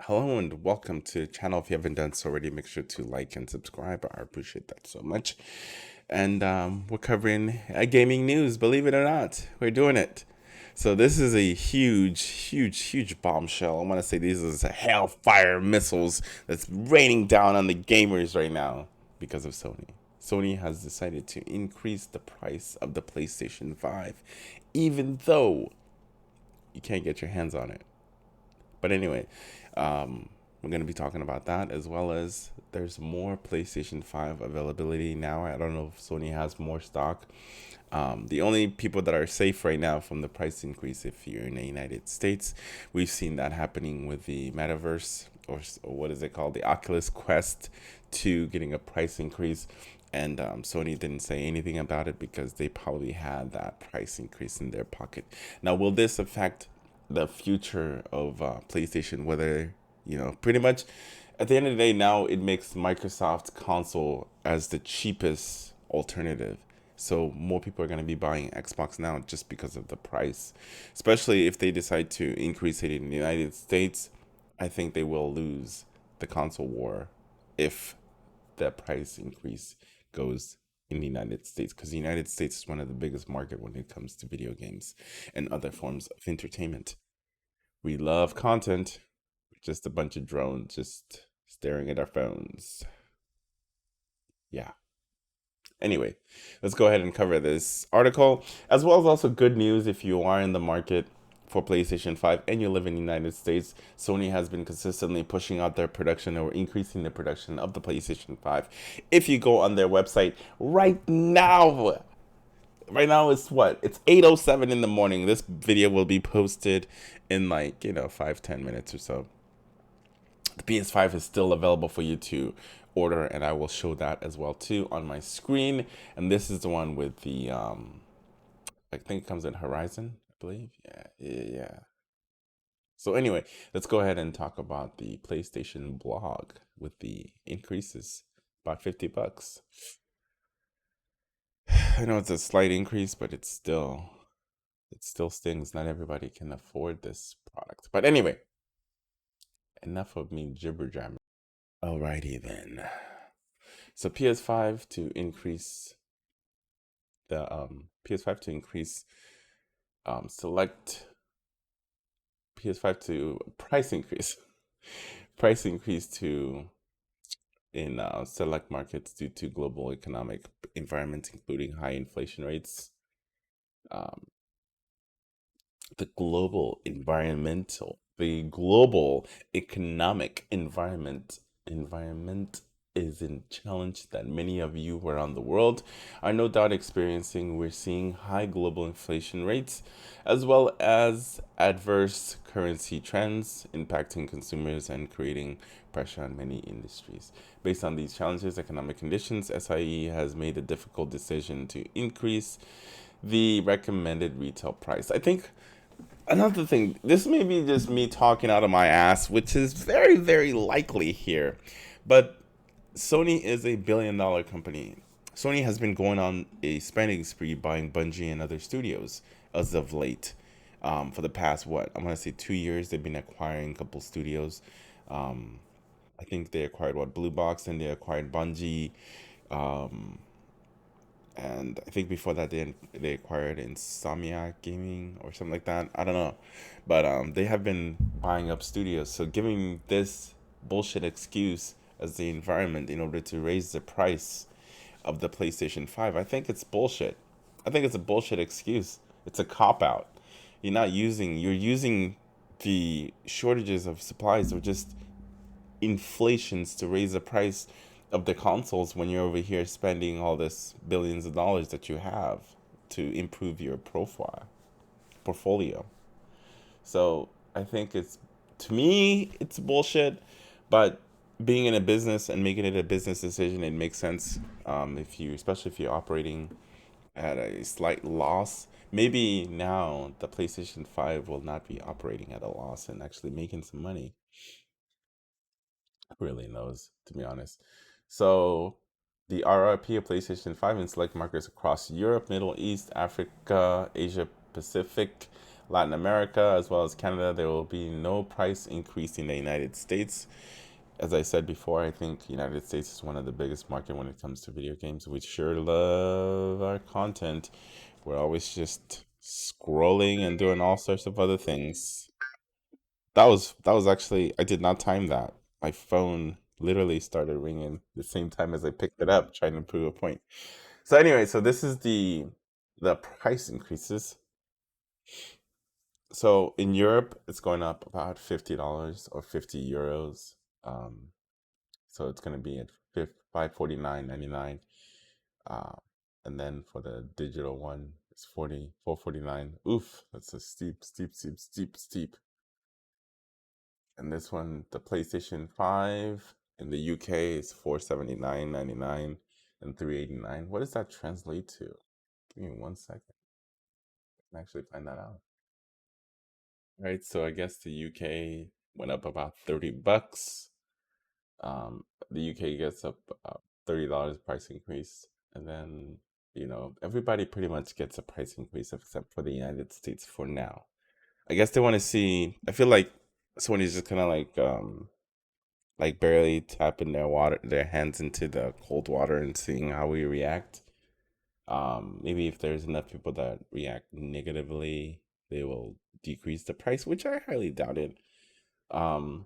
Hello and welcome to the channel. If you haven't done so already, make sure to like and subscribe. I appreciate that so much. And we're covering gaming news. Believe it or not, we're doing it. So this is a huge bombshell. I want to say these are hellfire missiles that's raining down on the gamers right now because of Sony. Sony has decided to increase the price of the PlayStation 5, even though you can't get your hands on it. But anyway, we're going to be talking about that as well as there's more PlayStation 5 availability now. I don't know if Sony has more stock. The only people that are safe right now from the price increase, if you're in the United States, we've seen that happening with the Metaverse or what is it called? The Oculus Quest 2 getting a price increase. And Sony didn't say anything about it because they probably had that price increase in their pocket. Now, will this affect the future of PlayStation? Whether, pretty much at the end of the day, now it makes Microsoft console as the cheapest alternative. So more people are going to be buying Xbox now just because of the price, especially if they decide to increase it in the United States. I think they will lose the console war if the price increase goes in the United States, because the United States is one of the biggest market when it comes to video games and other forms of entertainment. We love content. We're just a bunch of drones just staring at our phones. Yeah. Anyway, let's go ahead and cover this article, as well as also good news if you are in the market for PlayStation 5 and you live in the United States. Sony has been consistently pushing out their production or increasing the production of the PlayStation 5. If you go on their website right now it's what? It's 8:07 in the morning. This video will be posted in 5-10 minutes or so. The PS5 is still available for you to order, and I will show that as well too on my screen. And this is the one with the I think it comes in Horizon, I believe. Yeah. So anyway, let's go ahead and talk about the PlayStation blog with the increases. About $50. I know it's a slight increase, but it still stings. Not everybody can afford this product. But anyway, enough of me jibber jamming. Alrighty then. So PS5 to increase select PS5 to price increase price increase to in select markets due to global economic environment, including high inflation rates. Um, the global economic environment is in challenge that many of you around the world are no doubt experiencing. We're seeing high global inflation rates as well as adverse currency trends impacting consumers and creating pressure on many industries. Based on these challenges, economic conditions, SIE has made a difficult decision to increase the recommended retail price. I think another thing, this may be just me talking out of my ass, which is very likely here, but Sony is a billion-dollar company. Sony has been going on a spending spree buying Bungie and other studios as of late. For the past, what, I'm going to say 2 years, they've been acquiring a couple studios. Um, I think they acquired, what, Blue Box, and they acquired Bungie. Um, and I think before that they acquired Insomniac Gaming or something like that. I don't know, but they have been buying up studios. So giving this bullshit excuse as the environment in order to raise the price of the PlayStation 5, I think it's bullshit. I think it's a bullshit excuse. It's a cop out. You're using the shortages of supplies or just inflations to raise the price of the consoles when you're over here spending all this billions of dollars that you have to improve your portfolio. So I think to me it's bullshit, but being in a business and making it a business decision, it makes sense. Especially if you're operating at a slight loss. Maybe now the PlayStation 5 will not be operating at a loss and actually making some money. Who really knows, to be honest? So, the RRP of PlayStation 5 in select markets across Europe, Middle East, Africa, Asia Pacific Latin America as well as Canada. There will be no price increase in the United States. As I said before, I think United States is one of the biggest market when it comes to video games. We sure love our content. We're always just scrolling and doing all sorts of other things. That was actually I did not time that. My phone literally started ringing the same time as I picked it up, trying to prove a point. So anyway, so this is the price increases. So in Europe, it's going up about $50 or 50 euros. Um, so it's going to be at 549.99. Uh, and then for the digital one, it's 449. Oof, that's a steep. And this one, the PlayStation 5 in the UK is 479.99 and 389. What does that translate to? Give me 1 second. I can actually find that out. Right, so I guess the UK went up about 30 bucks. The UK gets up $30 price increase, and then everybody pretty much gets a price increase except for the United States for now. I guess they want to see. I feel like Sony's just kind of like barely tapping their hands into the cold water and seeing how we react. Maybe if there's enough people that react negatively, they will decrease the price, which I highly doubt it. Um,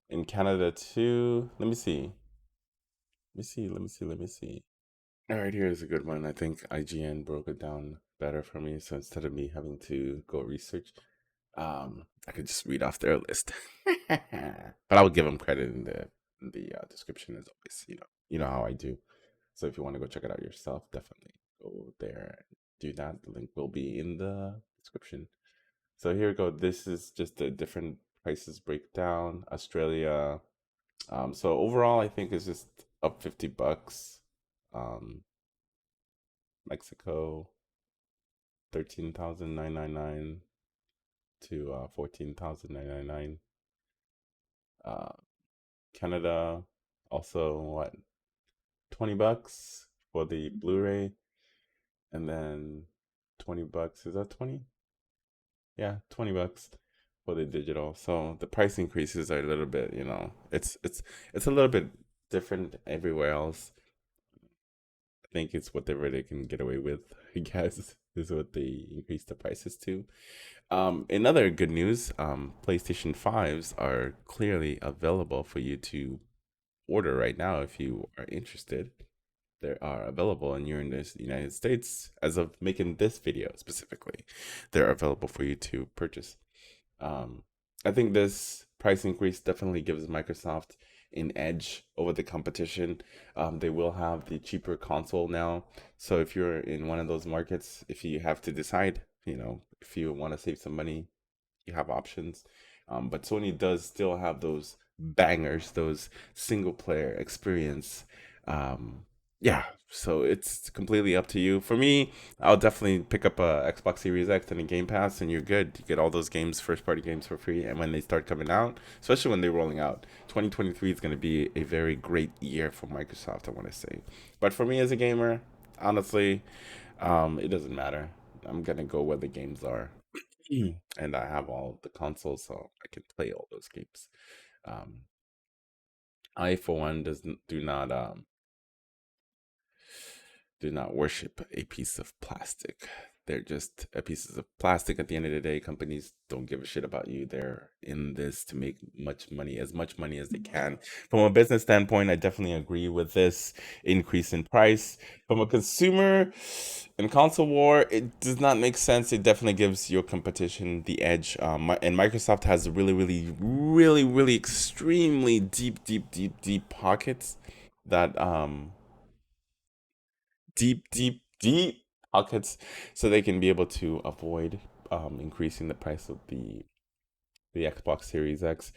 in Canada too. Let me see. All right, here's a good one. I think IGN broke it down better for me. So instead of me having to go research, I could just read off their list. But I would give them credit in the description as always. You know how I do. So if you want to go check it out yourself, definitely go there and do that. The link will be in the description. So here we go. This is just a different prices breakdown. Australia. So overall, I think it's just up 50 bucks. Um, Mexico, 13,999 to 14,999. Uh, Canada, also what, 20 bucks for the Blu-ray, and then 20 bucks. Is that 20? Yeah, 20 bucks for the digital. So the price increases are a little bit, it's a little bit different everywhere else. I think it's whatever they can get away with, I guess, is what they increase the prices to. In other good news, PlayStation 5s are clearly available for you to order right now if you are interested. They are available and you're in the United States as of making this video specifically. They're available for you to purchase. Um, I think this price increase definitely gives Microsoft an edge over the competition. They will have the cheaper console now. So if you're in one of those markets, if you have to decide, if you want to save some money, you have options. But Sony does still have those bangers, those single player experience. Um, yeah, so it's completely up to you. For me, I'll definitely pick up a Xbox Series X and a Game Pass, and you're good. You get all those games, first party games for free. And when they start coming out, especially when they're rolling out, 2023 is going to be a very great year for Microsoft, I want to say. But for me as a gamer, honestly, it doesn't matter. I'm going to go where the games are. And I have all the consoles, so I can play all those games. Um, I, for one, do not worship a piece of plastic. They're just a pieces of plastic at the end of the day. Companies don't give a shit about you. They're in this to make much money as they can. From a business standpoint, I definitely agree with this increase in price. From a consumer and console war, it does not make sense. It definitely gives your competition the edge. And Microsoft has really extremely deep pockets that deep pockets, so they can be able to avoid increasing the price of the Xbox Series X.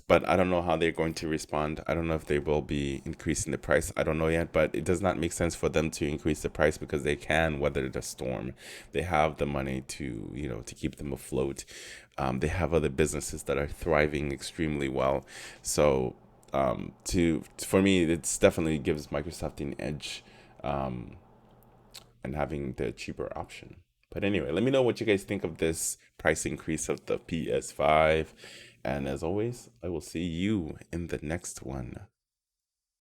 But I don't know how they're going to respond. I don't know if they will be increasing the price. I don't know yet, but it does not make sense for them to increase the price because they can weather the storm. They have the money to keep them afloat. They have other businesses that are thriving extremely well. So to for me, it's definitely gives Microsoft an edge. And having the cheaper option. But anyway, let me know what you guys think of this price increase of the PS5. And as always, I will see you in the next one.